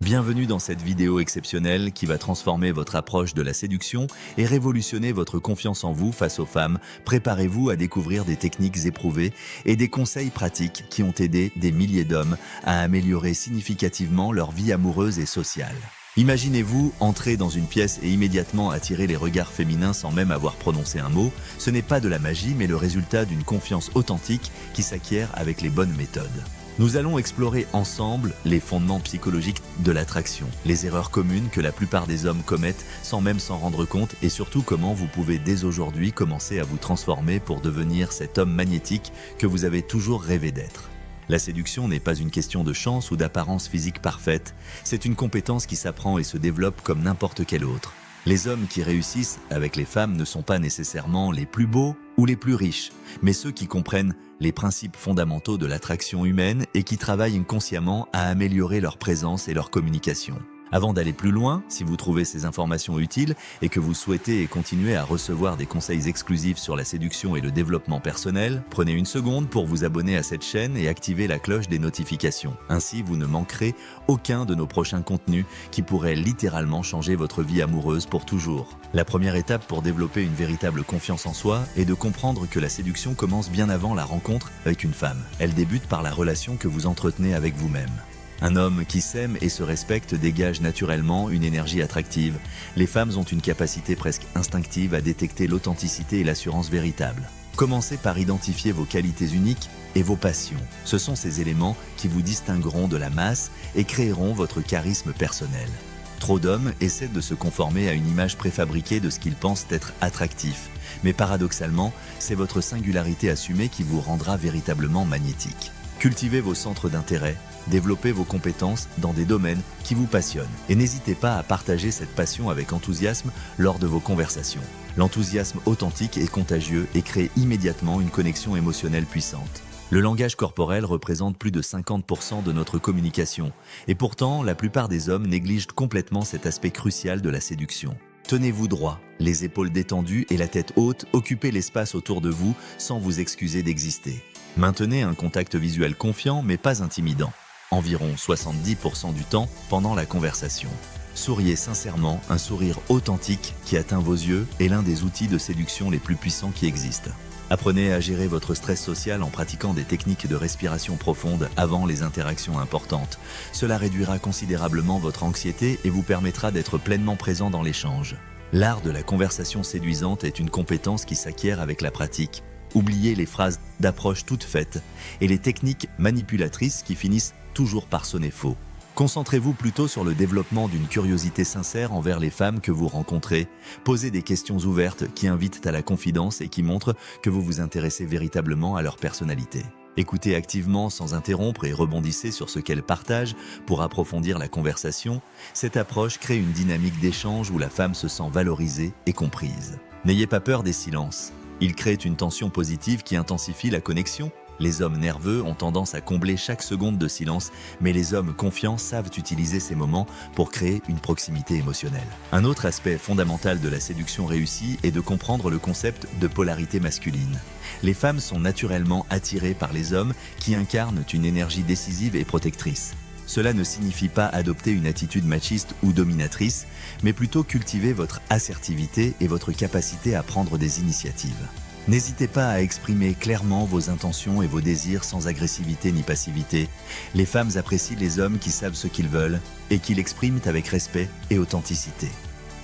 Bienvenue dans cette vidéo exceptionnelle qui va transformer votre approche de la séduction et révolutionner votre confiance en vous face aux femmes. Préparez-vous à découvrir des techniques éprouvées et des conseils pratiques qui ont aidé des milliers d'hommes à améliorer significativement leur vie amoureuse et sociale. Imaginez-vous entrer dans une pièce et immédiatement attirer les regards féminins sans même avoir prononcé un mot. Ce n'est pas de la magie mais le résultat d'une confiance authentique qui s'acquiert avec les bonnes méthodes. Nous allons explorer ensemble les fondements psychologiques de l'attraction, les erreurs communes que la plupart des hommes commettent sans même s'en rendre compte et surtout comment vous pouvez dès aujourd'hui commencer à vous transformer pour devenir cet homme magnétique que vous avez toujours rêvé d'être. La séduction n'est pas une question de chance ou d'apparence physique parfaite, c'est une compétence qui s'apprend et se développe comme n'importe quelle autre. Les hommes qui réussissent avec les femmes ne sont pas nécessairement les plus beaux ou les plus riches, mais ceux qui comprennent les principes fondamentaux de l'attraction humaine et qui travaillent inconsciemment à améliorer leur présence et leur communication. Avant d'aller plus loin, si vous trouvez ces informations utiles et que vous souhaitez continuer à recevoir des conseils exclusifs sur la séduction et le développement personnel, prenez une seconde pour vous abonner à cette chaîne et activer la cloche des notifications. Ainsi, vous ne manquerez aucun de nos prochains contenus qui pourraient littéralement changer votre vie amoureuse pour toujours. La première étape pour développer une véritable confiance en soi est de comprendre que la séduction commence bien avant la rencontre avec une femme. Elle débute par la relation que vous entretenez avec vous-même. Un homme qui s'aime et se respecte dégage naturellement une énergie attractive. Les femmes ont une capacité presque instinctive à détecter l'authenticité et l'assurance véritable. Commencez par identifier vos qualités uniques et vos passions. Ce sont ces éléments qui vous distingueront de la masse et créeront votre charisme personnel. Trop d'hommes essaient de se conformer à une image préfabriquée de ce qu'ils pensent être attractif. Mais paradoxalement, c'est votre singularité assumée qui vous rendra véritablement magnétique. Cultivez vos centres d'intérêt, développez vos compétences dans des domaines qui vous passionnent et n'hésitez pas à partager cette passion avec enthousiasme lors de vos conversations. L'enthousiasme authentique est contagieux et crée immédiatement une connexion émotionnelle puissante. Le langage corporel représente plus de 50% de notre communication et pourtant, la plupart des hommes négligent complètement cet aspect crucial de la séduction. Tenez-vous droit, les épaules détendues et la tête haute, occupez l'espace autour de vous sans vous excuser d'exister. Maintenez un contact visuel confiant mais pas intimidant, environ 70% du temps pendant la conversation. Souriez sincèrement, un sourire authentique qui atteint vos yeux est l'un des outils de séduction les plus puissants qui existent. Apprenez à gérer votre stress social en pratiquant des techniques de respiration profonde avant les interactions importantes. Cela réduira considérablement votre anxiété et vous permettra d'être pleinement présent dans l'échange. L'art de la conversation séduisante est une compétence qui s'acquiert avec la pratique. Oubliez les phrases d'approche toutes faites et les techniques manipulatrices qui finissent toujours par sonner faux. Concentrez-vous plutôt sur le développement d'une curiosité sincère envers les femmes que vous rencontrez. Posez des questions ouvertes qui invitent à la confidence et qui montrent que vous vous intéressez véritablement à leur personnalité. Écoutez activement sans interrompre et rebondissez sur ce qu'elles partagent pour approfondir la conversation. Cette approche crée une dynamique d'échange où la femme se sent valorisée et comprise. N'ayez pas peur des silences. Ils créent une tension positive qui intensifie la connexion. Les hommes nerveux ont tendance à combler chaque seconde de silence, mais les hommes confiants savent utiliser ces moments pour créer une proximité émotionnelle. Un autre aspect fondamental de la séduction réussie est de comprendre le concept de polarité masculine. Les femmes sont naturellement attirées par les hommes qui incarnent une énergie décisive et protectrice. Cela ne signifie pas adopter une attitude machiste ou dominatrice, mais plutôt cultiver votre assertivité et votre capacité à prendre des initiatives. N'hésitez pas à exprimer clairement vos intentions et vos désirs sans agressivité ni passivité. Les femmes apprécient les hommes qui savent ce qu'ils veulent et qui l'expriment avec respect et authenticité.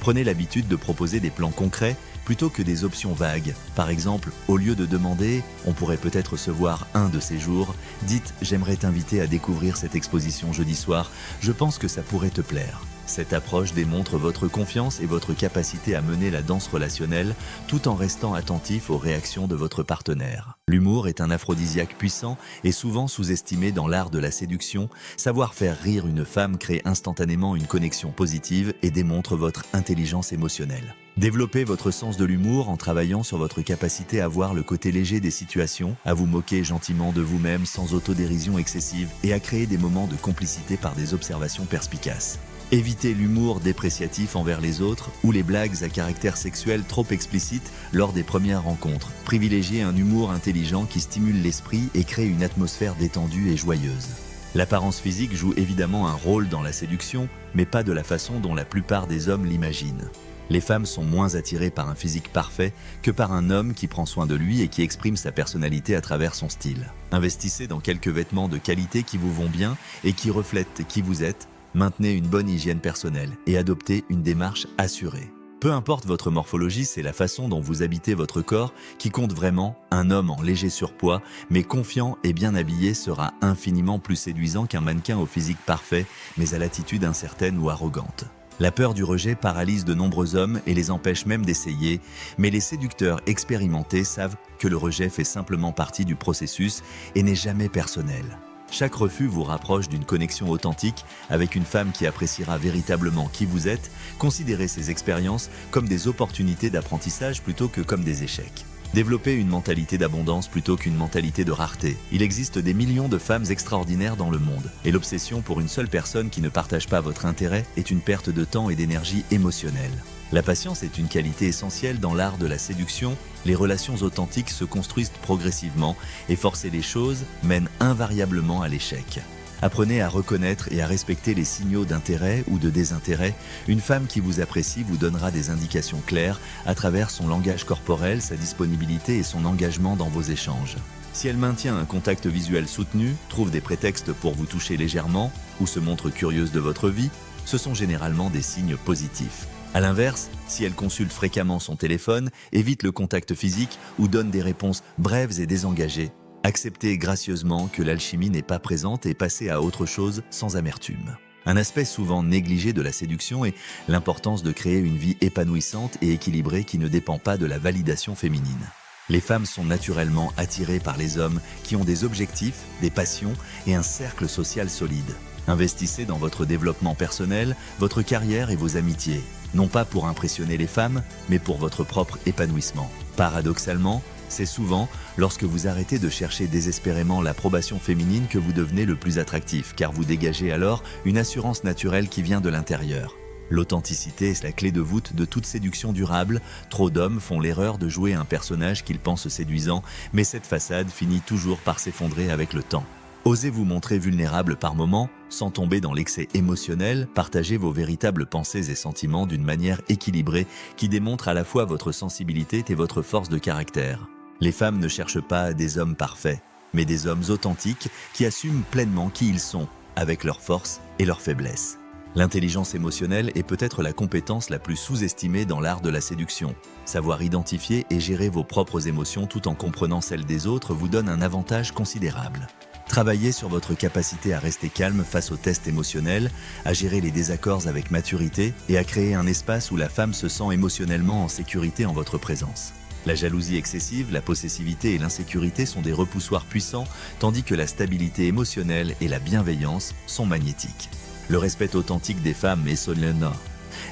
Prenez l'habitude de proposer des plans concrets plutôt que des options vagues. Par exemple, au lieu de demander « on pourrait peut-être se voir un de ces jours », dites « j'aimerais t'inviter à découvrir cette exposition jeudi soir, je pense que ça pourrait te plaire ». Cette approche démontre votre confiance et votre capacité à mener la danse relationnelle tout en restant attentif aux réactions de votre partenaire. L'humour est un aphrodisiaque puissant et souvent sous-estimé dans l'art de la séduction. Savoir faire rire une femme crée instantanément une connexion positive et démontre votre intelligence émotionnelle. Développez votre sens de l'humour en travaillant sur votre capacité à voir le côté léger des situations, à vous moquer gentiment de vous-même sans autodérision excessive et à créer des moments de complicité par des observations perspicaces. Évitez l'humour dépréciatif envers les autres ou les blagues à caractère sexuel trop explicites lors des premières rencontres. Privilégiez un humour intelligent qui stimule l'esprit et crée une atmosphère détendue et joyeuse. L'apparence physique joue évidemment un rôle dans la séduction, mais pas de la façon dont la plupart des hommes l'imaginent. Les femmes sont moins attirées par un physique parfait que par un homme qui prend soin de lui et qui exprime sa personnalité à travers son style. Investissez dans quelques vêtements de qualité qui vous vont bien et qui reflètent qui vous êtes, maintenez une bonne hygiène personnelle et adoptez une démarche assurée. Peu importe votre morphologie, c'est la façon dont vous habitez votre corps qui compte vraiment. Un homme en léger surpoids, mais confiant et bien habillé sera infiniment plus séduisant qu'un mannequin au physique parfait, mais à l'attitude incertaine ou arrogante. La peur du rejet paralyse de nombreux hommes et les empêche même d'essayer, mais les séducteurs expérimentés savent que le rejet fait simplement partie du processus et n'est jamais personnel. Chaque refus vous rapproche d'une connexion authentique avec une femme qui appréciera véritablement qui vous êtes. Considérez ces expériences comme des opportunités d'apprentissage plutôt que comme des échecs. Développez une mentalité d'abondance plutôt qu'une mentalité de rareté. Il existe des millions de femmes extraordinaires dans le monde, et l'obsession pour une seule personne qui ne partage pas votre intérêt est une perte de temps et d'énergie émotionnelle. La patience est une qualité essentielle dans l'art de la séduction. Les relations authentiques se construisent progressivement et forcer les choses mène invariablement à l'échec. Apprenez à reconnaître et à respecter les signaux d'intérêt ou de désintérêt. Une femme qui vous apprécie vous donnera des indications claires à travers son langage corporel, sa disponibilité et son engagement dans vos échanges. Si elle maintient un contact visuel soutenu, trouve des prétextes pour vous toucher légèrement ou se montre curieuse de votre vie, ce sont généralement des signes positifs. A l'inverse, si elle consulte fréquemment son téléphone, évite le contact physique ou donne des réponses brèves et désengagées, acceptez gracieusement que l'alchimie n'est pas présente et passez à autre chose sans amertume. Un aspect souvent négligé de la séduction est l'importance de créer une vie épanouissante et équilibrée qui ne dépend pas de la validation féminine. Les femmes sont naturellement attirées par les hommes qui ont des objectifs, des passions et un cercle social solide. Investissez dans votre développement personnel, votre carrière et vos amitiés, non pas pour impressionner les femmes, mais pour votre propre épanouissement. Paradoxalement, c'est souvent lorsque vous arrêtez de chercher désespérément l'approbation féminine que vous devenez le plus attractif, car vous dégagez alors une assurance naturelle qui vient de l'intérieur. L'authenticité est la clé de voûte de toute séduction durable. Trop d'hommes font l'erreur de jouer un personnage qu'ils pensent séduisant, mais cette façade finit toujours par s'effondrer avec le temps. Osez vous montrer vulnérable par moments, sans tomber dans l'excès émotionnel, partagez vos véritables pensées et sentiments d'une manière équilibrée qui démontre à la fois votre sensibilité et votre force de caractère. Les femmes ne cherchent pas des hommes parfaits, mais des hommes authentiques qui assument pleinement qui ils sont, avec leurs forces et leurs faiblesses. L'intelligence émotionnelle est peut-être la compétence la plus sous-estimée dans l'art de la séduction. Savoir identifier et gérer vos propres émotions tout en comprenant celles des autres vous donne un avantage considérable. Travaillez sur votre capacité à rester calme face aux tests émotionnels, à gérer les désaccords avec maturité et à créer un espace où la femme se sent émotionnellement en sécurité en votre présence. La jalousie excessive, la possessivité et l'insécurité sont des repoussoirs puissants, tandis que la stabilité émotionnelle et la bienveillance sont magnétiques. Le respect authentique des femmes est solennel.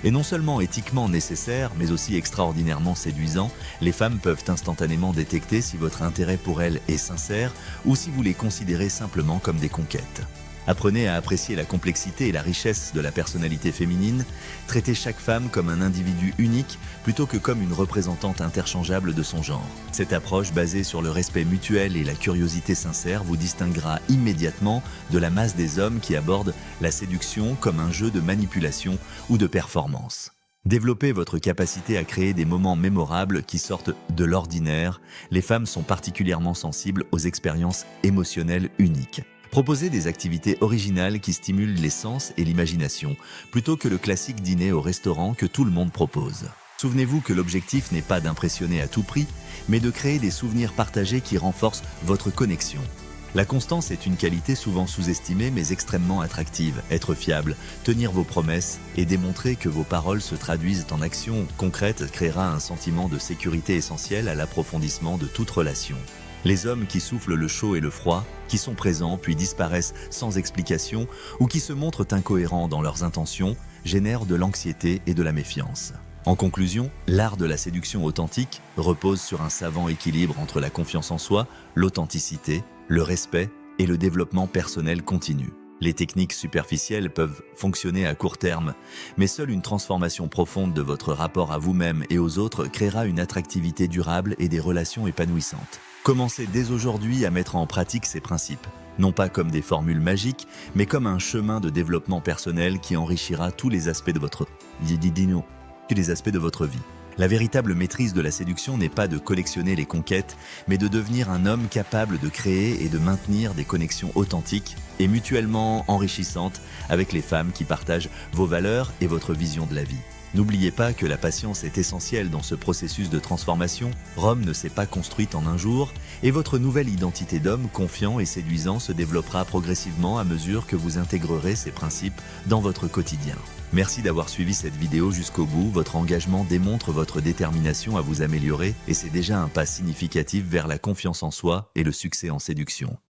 Et non seulement éthiquement nécessaire, mais aussi extraordinairement séduisant, les femmes peuvent instantanément détecter si votre intérêt pour elles est sincère ou si vous les considérez simplement comme des conquêtes. Apprenez à apprécier la complexité et la richesse de la personnalité féminine. Traitez chaque femme comme un individu unique plutôt que comme une représentante interchangeable de son genre. Cette approche basée sur le respect mutuel et la curiosité sincère vous distinguera immédiatement de la masse des hommes qui abordent la séduction comme un jeu de manipulation ou de performance. Développez votre capacité à créer des moments mémorables qui sortent de l'ordinaire. Les femmes sont particulièrement sensibles aux expériences émotionnelles uniques. Proposez des activités originales qui stimulent les sens et l'imagination, plutôt que le classique dîner au restaurant que tout le monde propose. Souvenez-vous que l'objectif n'est pas d'impressionner à tout prix, mais de créer des souvenirs partagés qui renforcent votre connexion. La constance est une qualité souvent sous-estimée mais extrêmement attractive. Être fiable, tenir vos promesses et démontrer que vos paroles se traduisent en actions concrètes créera un sentiment de sécurité essentiel à l'approfondissement de toute relation. Les hommes qui soufflent le chaud et le froid, qui sont présents puis disparaissent sans explication ou qui se montrent incohérents dans leurs intentions, génèrent de l'anxiété et de la méfiance. En conclusion, l'art de la séduction authentique repose sur un savant équilibre entre la confiance en soi, l'authenticité, le respect et le développement personnel continu. Les techniques superficielles peuvent fonctionner à court terme, mais seule une transformation profonde de votre rapport à vous-même et aux autres créera une attractivité durable et des relations épanouissantes. Commencez dès aujourd'hui à mettre en pratique ces principes. non pas comme des formules magiques, mais comme un chemin de développement personnel qui enrichira tous les aspects de votre vie. La véritable maîtrise de la séduction n'est pas de collectionner les conquêtes, mais de devenir un homme capable de créer et de maintenir des connexions authentiques et mutuellement enrichissantes avec les femmes qui partagent vos valeurs et votre vision de la vie. N'oubliez pas que la patience est essentielle dans ce processus de transformation. Rome ne s'est pas construite en un jour et votre nouvelle identité d'homme confiant et séduisant se développera progressivement à mesure que vous intégrerez ces principes dans votre quotidien. Merci d'avoir suivi cette vidéo jusqu'au bout. Votre engagement démontre votre détermination à vous améliorer et c'est déjà un pas significatif vers la confiance en soi et le succès en séduction.